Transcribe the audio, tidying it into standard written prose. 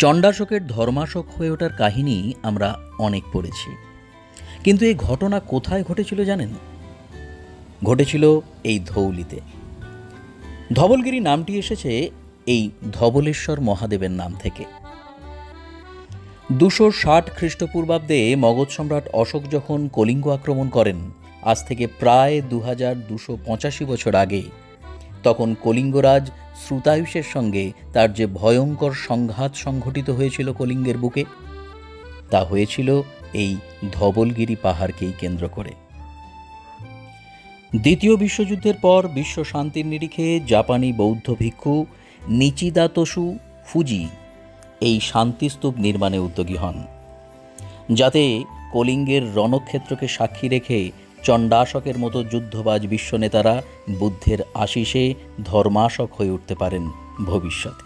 চণ্ডাশোকের ধর্মাশোক হয়ে ওঠার কাহিনী আমরা অনেক পড়েছি, কিন্তু এই ঘটনা কোথায় ঘটেছিল জানেন? ঘটেছিল এই ধৌলিতে। ধবলগিরি নামটি এসেছে এই ধবলেশ্বর মহাদেবের নাম থেকে। 260 খ্রিস্টপূর্বাব্দে মগধ সম্রাট অশোক যখন কলিঙ্গ আক্রমণ করেন, আজ থেকে প্রায় 2285 বছর আগে, তখন কলিঙ্গরাজ শ্রুতায়ুষের সঙ্গে তার যে ভয়ঙ্কর সংঘাত সংঘটিত হয়েছিল কলিঙ্গের বুকে, তা হয়েছিল এই ধবলগিরি পাহাড়কেই কেন্দ্র করে। দ্বিতীয় বিশ্বযুদ্ধের পর বিশ্ব শান্তির নিরিখে জাপানি বৌদ্ধ ভিক্ষু নিচিদাতোসু ফুজি এই শান্তিস্তূপ নির্মাণে উদ্যোগী হন, যাতে কলিঙ্গের রণক্ষেত্রকে সাক্ষী রেখে চণ্ডাশকের মতো যুদ্ধবাজ বিশ্বনেতারা বুদ্ধের আশিসে ধর্মাশক হয়ে উঠতে পারেন ভবিষ্যতে।